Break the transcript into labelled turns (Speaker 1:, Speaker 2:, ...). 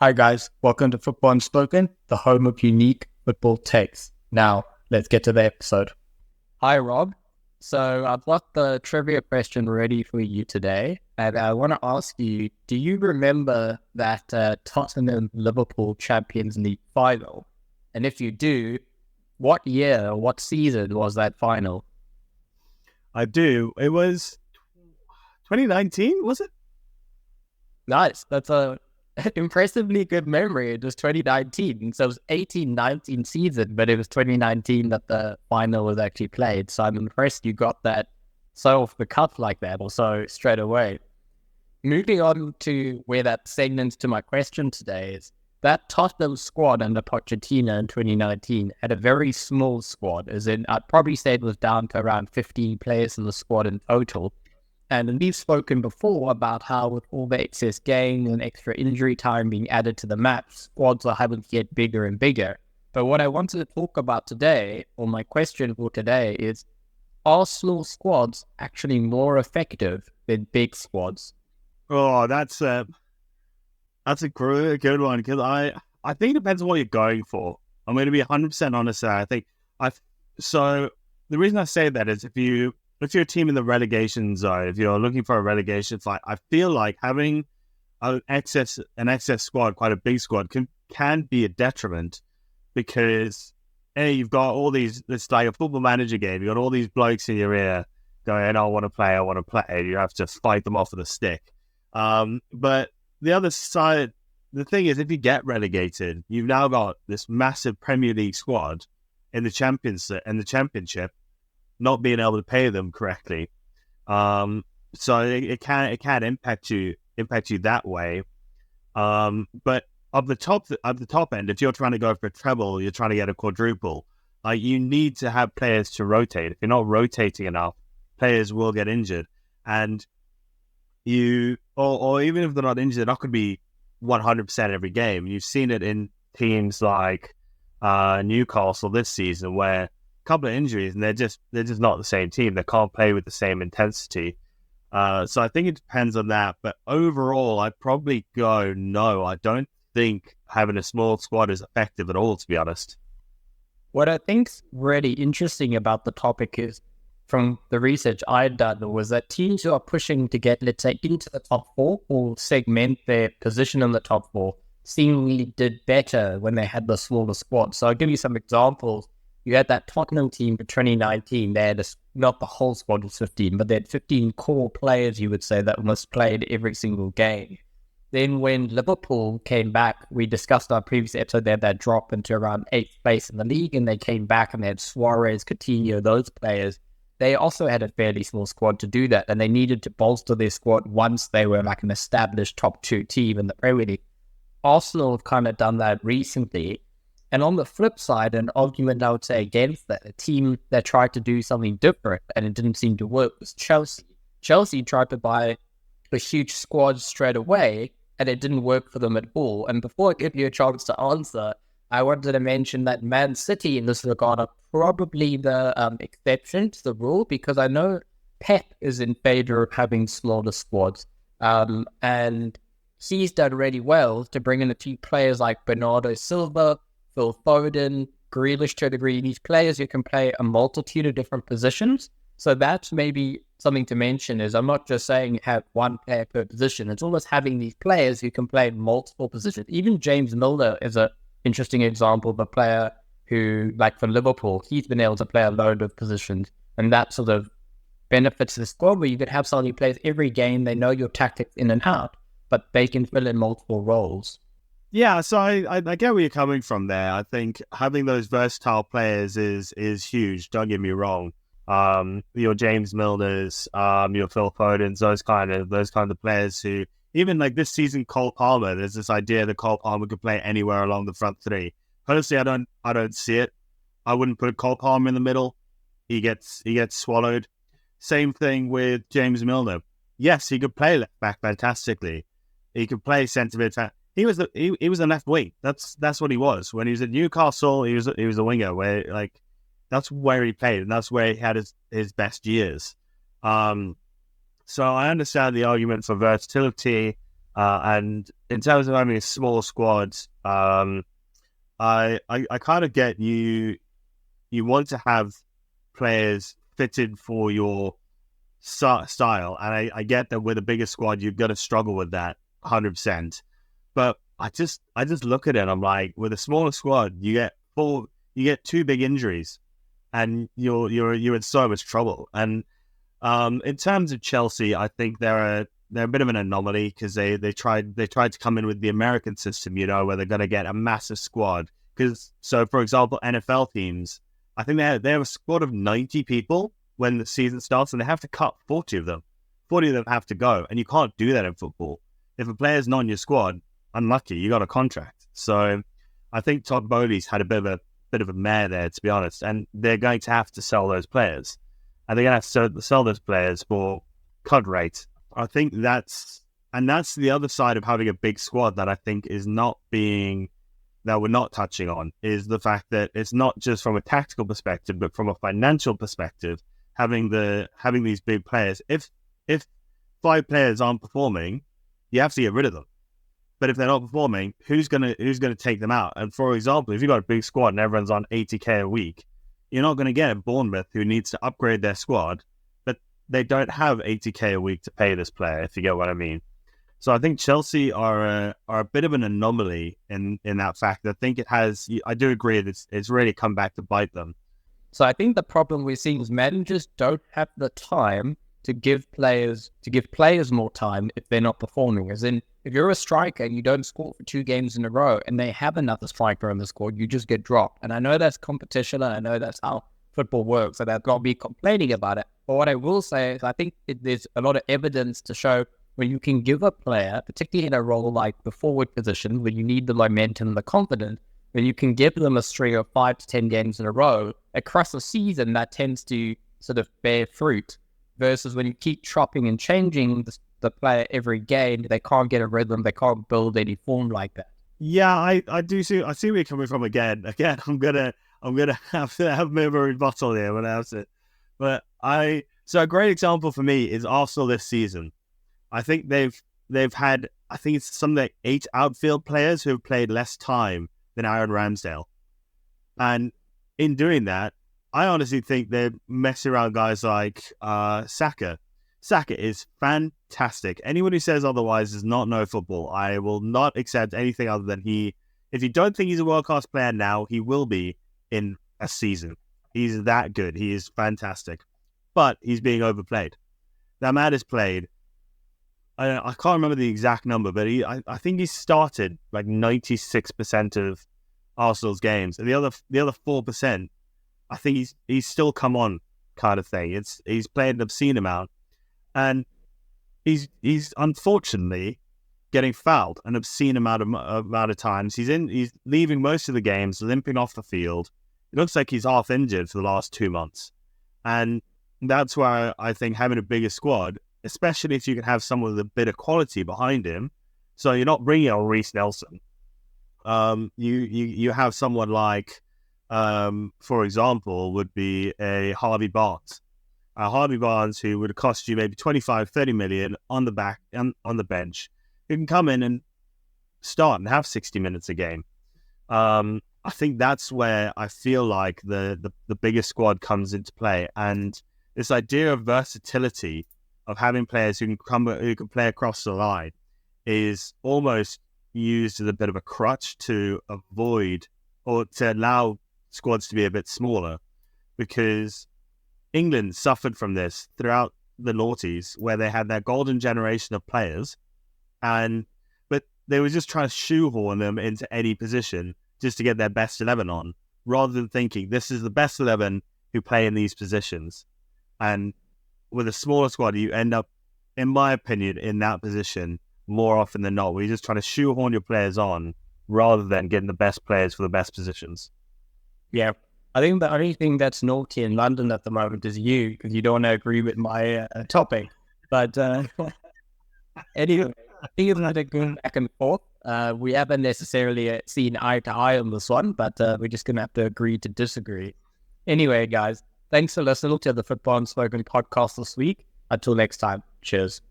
Speaker 1: Hi guys, welcome to Football Unspoken, the home of unique football takes. Now, let's get to the episode. Hi Rob. So I've got the trivia question ready for you today, and I want to ask you, do you remember that Tottenham-Liverpool Champions League final? And if you do, what year or what season was that final?
Speaker 2: I do. It was 2019, was it?
Speaker 1: Nice. That's a impressively good memory. It was 2019. So it was 18-19 season, but it was 2019 that the final was actually played. So I'm impressed you got that so off the cuff like that, or so straight away. Moving on to where that segments to my question today is that Tottenham squad under Pochettino in 2019 had a very small squad, as in I'd probably say it was down to around 15 players in the squad in total. And we've spoken before about how with all the excess gain and extra injury time being added to the match, squads are having to get bigger and bigger. But what I wanted to talk about today, or my question for today is, are small squads actually more effective than big squads?
Speaker 2: Oh, that's a good one because I think it depends on what you're going for. I'm going to be 100% honest there. So the reason I say that is if you're a team in the relegation zone, if you're looking for a relegation fight, I feel like having an excess squad, quite a big squad, can be a detriment because you've got all these. It's like a football manager game. You've got all these blokes in your ear going, "I want to play, I want to play." And you have to fight them off with a stick. But the other side, the thing is, if you get relegated, you've now got this massive Premier League squad in the Championship, not being able to pay them correctly. So it can impact you that way. But of the top end, if you're trying to go for a treble, you're trying to get a quadruple, you need to have players to rotate. If you're not rotating enough, players will get injured. And or even if they're not injured, they're not going to be 100% every game. You've seen it in teams like Newcastle this season, where a couple of injuries and they're just not the same team. They can't play with the same intensity. So I think it depends on that. But overall, I'd probably go no. I don't think having a small squad is effective at all, to be honest.
Speaker 1: What I think's really interesting about the topic is, from the research I'd done, was that teams who are pushing to get, let's say, into the top four or segment their position in the top four seemingly did better when they had the smaller squad. So I'll give you some examples. You had that Tottenham team for 2019. They had not the whole squad was 15, but they had 15 core players, you would say, that almost played every single game. Then when Liverpool came back, we discussed our previous episode, they had that drop into around 8th place in the league, and they came back and they had Suarez, Coutinho, those players. They also had a fairly small squad to do that, and they needed to bolster their squad once they were like an established top 2 team in the Premier League. Arsenal have kind of done that recently. And on the flip side, an argument I would say against that, a team that tried to do something different and it didn't seem to work, was Chelsea. Chelsea tried to buy a huge squad straight away, and it didn't work for them at all. And before I give you a chance to answer, I wanted to mention that Man City in this regard are probably the exception to the rule, because I know Pep is in favor of having smaller squads. And he's done really well to bring in a few players like Bernardo Silva, Phil Foden, Grealish to a degree, these players who can play a multitude of different positions. So that's maybe something to mention, is I'm not just saying have one player per position. It's almost having these players who can play multiple positions. Even James Milner is a interesting example of a player who, like for Liverpool, he's been able to play a load of positions, and that sort of benefits the squad where you could have someone who plays every game, they know your tactics in and out, but they can fill in multiple roles.
Speaker 2: Yeah, so I get where you're coming from there. I think having those versatile players is huge. Don't get me wrong. Your James Milners, your Phil Fodens, those kind of players who, even like this season, Cole Palmer. There's this idea that Cole Palmer could play anywhere along the front three. Personally, I don't see it. I wouldn't put Cole Palmer in the middle. He gets swallowed. Same thing with James Milner. Yes, he could play left back fantastically. He could play centre mid. He was a left wing. That's what he was when he was at Newcastle. He was a winger, where like that's where he played, and that's where he had his best years. So I understand the argument for versatility. And in terms of having a small squad, I kind of get you. You want to have players fitted for your style, and I get that with a bigger squad, you're gonna struggle with that 100%. But I just look at it. I'm like, with a smaller squad, you get two big injuries, and you're in so much trouble. And in terms of Chelsea, I think they're a bit of an anomaly because they tried to come in with the American system, where they're going to get a massive squad. Because so, for example, NFL teams, I think they have a squad of 90 people when the season starts, and they have to cut 40 of them. 40 of them have to go, and you can't do that in football. If a player's not in your squad, unlucky, you got a contract. So I think Todd Bowley's had a bit of a mare there, to be honest, and they're going to have to sell those players, and they're going to have to sell those players for cut rate. I think that's the other side of having a big squad that I think that we're not touching on, is the fact that it's not just from a tactical perspective, but from a financial perspective, having these big players. If 5 players aren't performing, you have to get rid of them. But if they're not performing, who's gonna take them out? And for example, if you've got a big squad and everyone's on 80k a week, you're not going to get a Bournemouth who needs to upgrade their squad, but they don't have 80k a week to pay this player, if you get what I mean. So I think Chelsea are a bit of an anomaly in that fact. I think I do agree it's really come back to bite them.
Speaker 1: So I think the problem we're seeing is managers don't have the time to give players more time if they're not performing. As in, if you're a striker and you don't score for 2 games in a row and they have another striker in the squad, you just get dropped. And I know that's competition, and I know that's how football works, and I've got to be complaining about it. But what I will say is I think there's a lot of evidence to show when you can give a player, particularly in a role like the forward position, where you need the momentum and the confidence, when you can give them a string of 5 to 10 games in a row, across a season, that tends to sort of bear fruit. Versus when you keep chopping and changing the player every game, they can't get a rhythm, they can't build any form like that.
Speaker 2: Yeah, I do see. I see where you're coming from again. I'm gonna have to have a bit of a rebuttal here when I have it. But so a great example for me is Arsenal this season. I think they've had, I think it's something like 8 outfield players who have played less time than Aaron Ramsdale, and in doing that, I honestly think they're messing around guys like Saka. Saka is fantastic. Anyone who says otherwise does not know football. I will not accept anything other than if you don't think he's a world-class player now, he will be in a season. He's that good. He is fantastic. But he's being overplayed. That man has played, I can't remember the exact number, but I think he started like 96% of Arsenal's games. And the other 4%, I think he's still come on, kind of thing. He's played an obscene amount, and he's unfortunately getting fouled an obscene amount of times. He's leaving most of the games, limping off the field. It looks like he's half injured for the last 2 months, and that's why I think having a bigger squad, especially if you can have someone with a bit of quality behind him, so you're not bringing on Reece Nelson. You have someone like, for example, would be a Harvey Barnes. Harvey Barnes, who would cost you maybe 25, 30 million on the bench, who can come in and start and have 60 minutes a game. I think that's where I feel like the biggest squad comes into play, and this idea of versatility of having players who can play across the line is almost used as a bit of a crutch to avoid or to allow squads to be a bit smaller, because England suffered from this throughout the noughties, where they had their golden generation of players, but they were just trying to shoehorn them into any position just to get their best 11 on, rather than thinking this is the best 11 who play in these positions. And with a smaller squad, you end up, in my opinion, in that position more often than not, where you're just trying to shoehorn your players on rather than getting the best players for the best positions.
Speaker 1: Yeah, I think the only thing that's naughty in London at the moment is you, because you don't want to agree with my topic. But anyway, I think it's not a good back and forth. We haven't necessarily seen eye to eye on this one, but we're just going to have to agree to disagree. Anyway, guys, thanks for listening to the Football Unspoken podcast this week. Until next time, cheers.